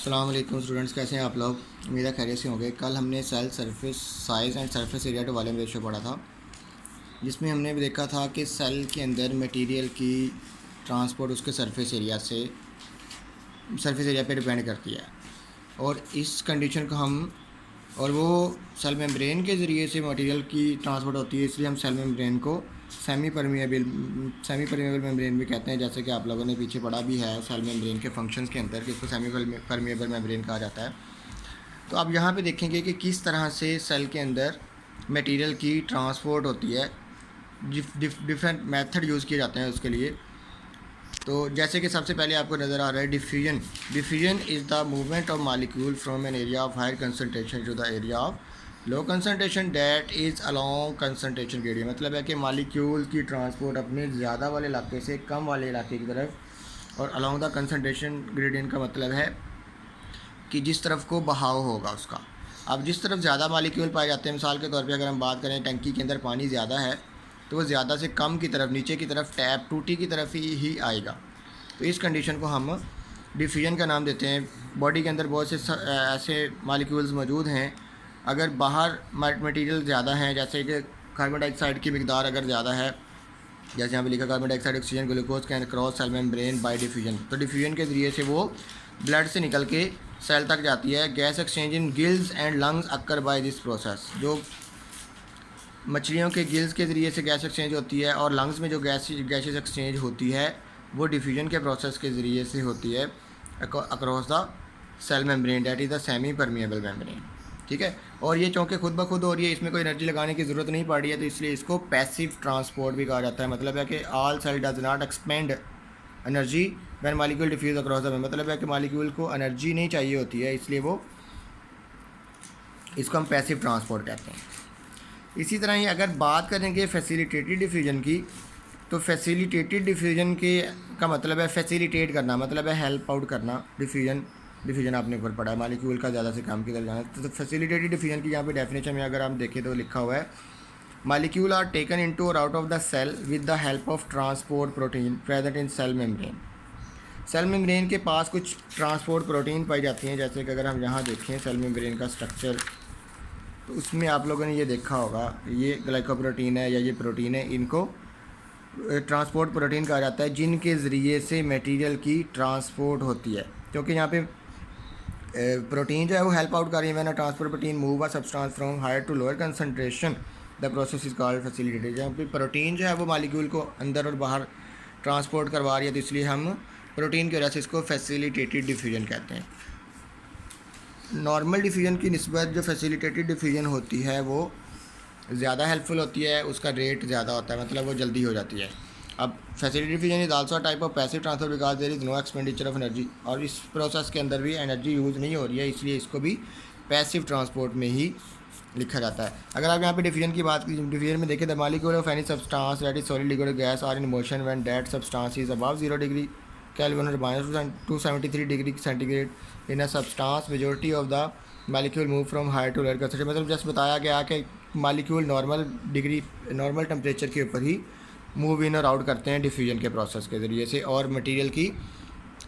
अस्सलाम वालेकुम स्टूडेंट्स, कैसे हैं आप लोग। उम्मीद है खैरियत से होंगे। कल हमने cell surface size and surface area to volume ratio पढ़ा था, जिसमें हमने भी देखा था कि सेल के अंदर मटेरियल की ट्रांसपोर्ट उसके सरफेस एरिया पे डिपेंड करती है। और इस कंडीशन को हम वो सेल मेम्ब्रेन के ज़रिए से मटेरियल की ट्रांसपोर्ट होती है, इसलिए हम सेल मेम्ब्रेन को सेमी परमिएबल मेम्ब्रेन भी कहते हैं। जैसे कि आप लोगों ने पीछे पढ़ा भी है सेल मेम्ब्रेन के फंक्शंस के अंदर कि इसको सेमी परमिएबल मेम्ब्रेन कहा जाता है। तो अब यहाँ पे देखेंगे कि किस तरह से सेल के अंदर मटेरियल की ट्रांसपोर्ट होती है। डिफरेंट मेथड यूज़ किए जाते हैं उसके लिए। तो जैसे कि सबसे पहले आपको नज़र आ रहा है diffusion is the movement of molecule from an area of higher concentration to the area of low concentration that is along concentration gradient. मतलब है कि मॉलिक्यूल की ट्रांसपोर्ट अपने ज़्यादा वाले इलाके से कम वाले इलाके की तरफ, और अलोंग द कंसनट्रेशन ग्रेडियंट का मतलब है कि जिस तरफ को बहाव होगा उसका। अब जिस तरफ ज़्यादा मॉलिक्यूल पाए जाते हैं, मिसाल के तौर पे अगर हम बात करें टंकी के अंदर पानी ज़्यादा है तो वो ज़्यादा से कम की तरफ, नीचे की तरफ, टैप टूटी की तरफ ही आएगा। तो इस कंडीशन को हम डिफ्यूजन का नाम देते हैं। बॉडी के अंदर बहुत से ऐसे मॉलिक्यूल्स मौजूद हैं, अगर बाहर मटेरियल ज़्यादा हैं, जैसे कि कार्बन डाइऑक्साइड की मिकदार अगर ज़्यादा है, जैसे यहाँ पे लिखा carbon dioxide oxygen glucose can cross sell membrane by diffusion. तो डिफ्यूजन के ज़रिए से वो ब्लड से निकल के सेल तक जाती है। Gas exchange in gills and lungs occur by this process. जो मछलियों के गिल्स के ज़रिए से गैस एक्सचेंज होती है और लंग्स में जो गैसेस एक्सचेंज होती है वो डिफ्यूजन के प्रोसेस के ज़रिए से होती है across the cell membrane that is the semi permeable membrane. ठीक है। और ये चौंके खुद ब खुद हो रही है, इसमें कोई एनर्जी लगाने की ज़रूरत नहीं पड़ रही है, तो इसलिए इसको पैसिव ट्रांसपोर्ट भी कहा जाता है। मतलब है कि all cell does not expend energy when molecule diffuse across the. मतलब है कि मॉलिक्यूल को एनर्जी नहीं चाहिए होती है, इसलिए वो इसको हम पैसिव ट्रांसपोर्ट कहते हैं। इसी तरह ही अगर बात करेंगे फैसिलिटेटेड डिफ्यूजन की, तो फैसिलिटेटेड डिफ्यूजन के का मतलब है फैसिलिटेट करना, मतलब है हेल्प आउट करना। डिफ्यूजन आपने ऊपर पढ़ा है, मॉलिक्यूल का ज़्यादा से कम की तरफ जाना। तो फैसिलिटेटेड डिफ्यूजन की यहाँ पे डेफिनेशन में अगर आप देखें तो लिखा हुआ है मॉलिक्यूल आर टेकन इनटू और out of the cell with the help of transport protein present in cell membrane. Cell membrane के पास कुछ ट्रांसपोर्ट प्रोटीन पाई जाती हैं। जैसे कि अगर हम यहाँ देखें सेल मेम्ब्रेन का स्ट्रक्चर, तो उसमें आप लोगों ने ये देखा होगा, ये ग्लाइकोप्रोटीन है या ये प्रोटीन है, इनको ट्रांसपोर्ट प्रोटीन कहा जाता है, जिनके ज़रिए से मटेरियल की ट्रांसपोर्ट होती है। क्योंकि यहाँ पे प्रोटीन जो है वो हेल्प आउट कर रही है। मैंने transport protein move a substance from higher to lower concentration, the process is called facilitated. जहाँ पे प्रोटीन जो है वो मॉलिक्यूल को अंदर और बाहर ट्रांसपोर्ट करवा रही है, तो इसलिए हम प्रोटीन की वजह से इसको फैसिलिटेटेड डिफ्यूजन कहते हैं। नॉर्मल डिफ्यूजन की निस्बत जो फैसिलिटेटेड डिफ्यूजन होती है वो ज़्यादा हेल्पफुल होती है, उसका रेट ज़्यादा होता है, मतलब वो जल्दी हो जाती है। अब facilitated diffusion is also type of passive transfer because there is no expenditure of energy. और इस प्रोसेस के अंदर भी एनर्जी यूज़ नहीं हो रही है, इसलिए इसको भी पैसिव ट्रांसपोर्ट में ही लिखा जाता है। अगर आप यहाँ पे डिफ्यूजन की बात की, डिफ्यूजन में देखें the molecule of any substance that is solid liquid gas are in motion when that substance is above 0 degree Kelvin or minus 273 degree centigrade in a substance majority of the molecule move from higher to lower concentration. मतलब just बताया गया कि molecule normal temperature के ऊपर ही move in और out करते हैं diffusion के प्रोसेस के ज़रिए से, और मटेरियल की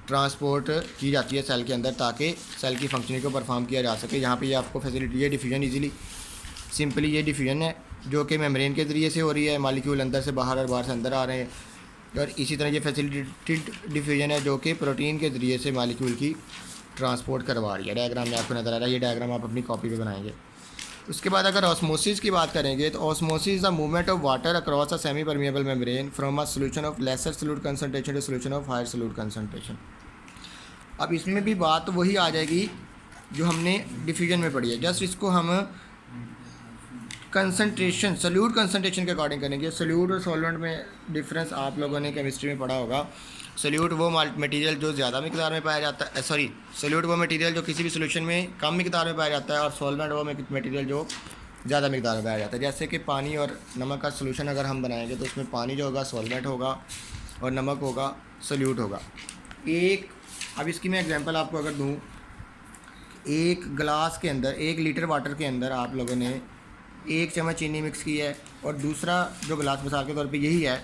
ट्रांसपोर्ट की जाती है सेल के अंदर ताकि सेल की फंक्शनिंग को परफॉर्म किया जा सके। यहाँ पे ये आपको फैसिलिटी, ये डिफ्यूजन ईजिली सिंपली ये डिफ्यूजन है जो कि मेम्ब्रेन के ज़रिए से हो रही है, मॉलिक्यूल अंदर से बाहर और बाहर से अंदर आ रहे हैं। और इसी तरह ये फैसिलिटेटेड डिफ्यूजन है जो कि प्रोटीन के ज़रिए से मॉलिक्यूल की ट्रांसपोर्ट करवा रही है। डायग्राम में आपको नज़र आ रहा है, ये डायग्राम आप अपनी कॉपी पे बनाएंगे। उसके बाद अगर ऑस्मोसिस की बात करेंगे तो osmosis the movement of water across a semi permeable membrane from a solution of lesser solute concentration to solution of higher solute concentration. अब इसमें भी बात वही आ जाएगी जो हमने डिफ्यूजन में पढ़ी है, जस्ट इसको हम कंसंट्रेशन, सोल्यूट कंसंट्रेशन के अकॉर्डिंग करेंगे। सोल्यूट और सॉल्वेंट में डिफरेंस आप लोगों ने केमिस्ट्री में पढ़ा होगा। सोल्यूट वो मटेरियल जो ज़्यादा मिकदार में पाया जाता है, सोल्यूट वो मटेरियल जो किसी भी सोल्यूशन में कम मिकदार में पाया जाता है, और सॉल्वेंट वो मटेरियल जो ज़्यादा मिकदार में पाया जाता है। जैसे कि पानी और नमक का सोल्यूशन अगर हम बनाएंगे तो उसमें पानी जो होगा सॉल्वेंट होगा और नमक होगा सोल्यूट होगा। अब इसकी मैं एग्जांपल आपको अगर दूँ, एक गिलास के अंदर 1 लीटर वाटर के अंदर आप लोगों ने 1 चम्मच चीनी मिक्स की है, और दूसरा जो गिलास मिसाल के तौर पे यही है,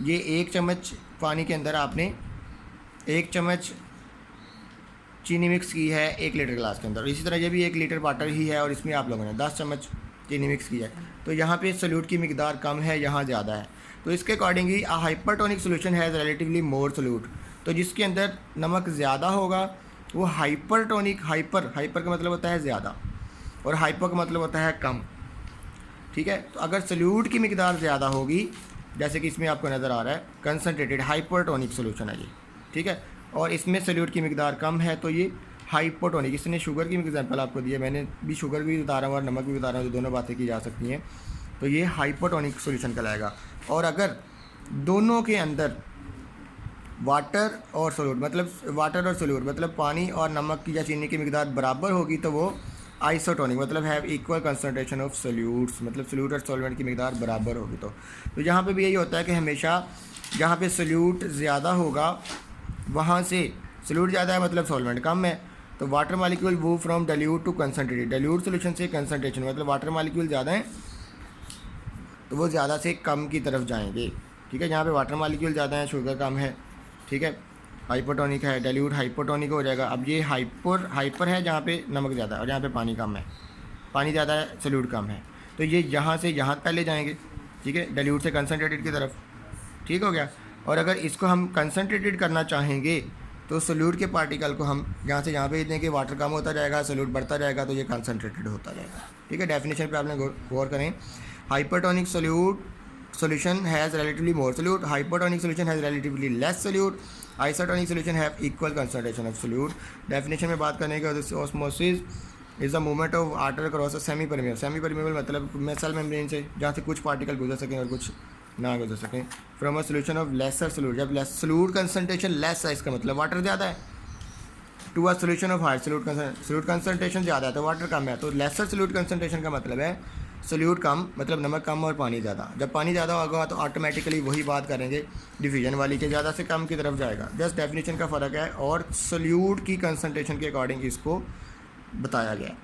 ये 1 चम्मच पानी के अंदर आपने 1 चम्मच चीनी मिक्स की है 1 लीटर गिलास के अंदर, और इसी तरह ये भी 1 लीटर वाटर ही है और इसमें आप लोगों ने 10 चम्मच चीनी मिक्स की है, तो यहाँ पे सोल्यूट की मिकदार कम है, यहाँ ज़्यादा है। तो इसके accordingly a hypertonic solution has relatively more solute, तो जिसके अंदर नमक ज़्यादा होगा वो हाइपरटोनिक, हाइपर का मतलब होता है ज़्यादा और हाइपर का मतलब होता है कम, ठीक है। तो अगर सोल्यूट की मिकदार ज़्यादा होगी, जैसे कि इसमें आपको नज़र आ रहा है कंसनट्रेटेड हाइपरटोनिक सोल्यूशन है ये, ठीक है, और इसमें सोल्यूट की मिकदार कम है तो ये हाइपोटोनिक। इसने शुगर की एग्जांपल आपको दी है, मैंने भी शुगर भी बता रहा हूँ और नमक भी बता रहा हूँ, तो दोनों बातें की जा सकती हैं, तो ये हाइपोटोनिक सोल्यूशन कहलाएगा। और अगर दोनों के अंदर वाटर और सोल्यूट मतलब पानी और नमक की या चीनी की मिकदार बराबर होगी तो वो आइसोटोनिक मतलब have equal concentration of solutes, मतलब सोल्यूट और सॉल्वेंट की मिकदार बराबर होगी। तो यहाँ पे भी यही होता है कि हमेशा जहाँ पे सोल्यूट ज़्यादा होगा वहाँ से सोल्यूट ज़्यादा है मतलब सॉल्वेंट कम है, तो water molecule move from dilute to concentrated, dilute solution से कंसनट्रेशन मतलब वाटर मालिक्यूल ज़्यादा है तो वो ज़्यादा से कम की तरफ जाएंगे, ठीक है। जहाँ पे वाटर मालिक्यूल ज़्यादा है शुगर कम है, ठीक है, हाइपोटोनिक है, डाइल्यूट हाइपोटोनिक हो जाएगा। अब ये हाइपर है जहाँ पे नमक ज़्यादा है और जहाँ पे पानी कम है, पानी ज़्यादा है सोल्यूट कम है, तो ये यहाँ से यहाँ पहले जाएंगे, ठीक है, डाइल्यूट से कंसनट्रेटेड की तरफ, ठीक हो गया। और अगर इसको हम कंसनट्रेटेड करना चाहेंगे तो सोल्यूट के पार्टिकल को हम यहाँ से यहाँ भेज दें कि वाटर कम होता जाएगा, सोल्यूट बढ़ता जाएगा, तो ये कंसनट्रेटेड होता जाएगा, ठीक है। डेफिनेशन पे आपने गौर करें, hypertonic solution has relatively more solute, hypertonic solution has relatively less solute, isotonic solution have equal concentration of solute। Definition में बात करने के osmosis is the movement of water across a semi permeable मतलब cell membrane से जहाँ से कुछ particle गुजर सकें और कुछ ना गुजर सकें, from a solution of lesser solute, जब सोल्यूट कंसनट्रेशन लेस है इसका मतलब वाटर ज़्यादा है, to a solution of high solute concentration ज़्यादा है तो वाटर कम है, तो लेसर सोल्यूट कंसनट्रेशन का मतलब है सोल्यूट कम मतलब नमक कम और पानी ज़्यादा। जब पानी ज़्यादा होगा तो ऑटोमेटिकली वही बात करेंगे डिफिजन वाली के ज़्यादा से कम की तरफ जाएगा, जस्ट डेफिनेशन का फ़र्क है और सोल्यूट की कंसनट्रेशन के अकॉर्डिंग इसको बताया गया।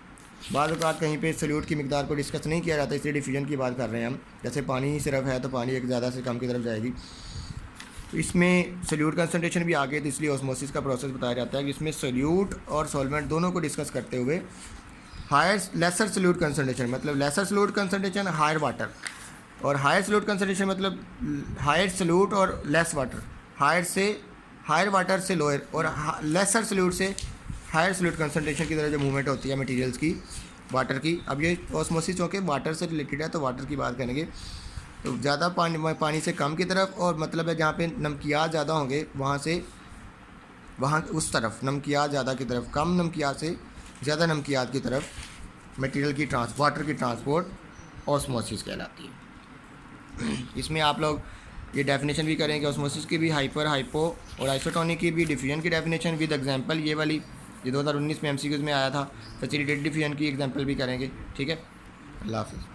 बाद औक़ात कहीं पे सोल्यूट की मिकदार को डिस्कस नहीं किया जाता, इसलिए डिफिजन की बात कर रहे हैं हम, जैसे पानी सिर्फ है तो पानी एक ज़्यादा से कम की तरफ जाएगी, तो इसमें सोल्यूट कंसनट्रेशन भी आ गई, तो इसलिए ऑस्मोसिस का प्रोसेस बताया जाता है कि इसमें सोल्यूट और सॉल्वेंट दोनों को डिस्कस करते हुए हायर लेसर सोल्यूट कंसनट्रेशन मतलब lesser solute concentration higher water, और हायर सोल्यूट कंसनट्रेशन मतलब हायर सोल्यूट और लेस वाटर, हायर वाटर से लोअर और लेसर सोल्यूट से हायर सोल्यूट कंसनट्रेशन की तरह जो मूवमेंट होती है मटेरियल्स की वाटर की। अब ये ऑस्मोसिस चूँकि वाटर से रिलेटेड है तो वाटर की बात करेंगे, तो ज़्यादा पानी से कम की तरफ, और मतलब है जहाँ पे नमकियात ज़्यादा होंगे वहाँ उस तरफ नमकियात ज़्यादा की तरफ, कम नमकियात से ज़्यादा नमकियात की तरफ मटेरियल की वाटर की ट्रांसपोर्ट ऑस्मोसिस कहलाती है। इसमें आप लोग ये डेफिनेशन भी करेंगे ऑस्मोसिस की भी, हाइपर हाइपो और आइसोटोनिक की भी, डिफिजन की डेफिनेशन विद एग्जांपल, ये वाली ये 2019 में एमसीक्यूज़ में आया था, फैसिलिटेटेड डिफिजन की एग्जांपल भी करेंगे, ठीक है। अल्लाह हाफ़िज़।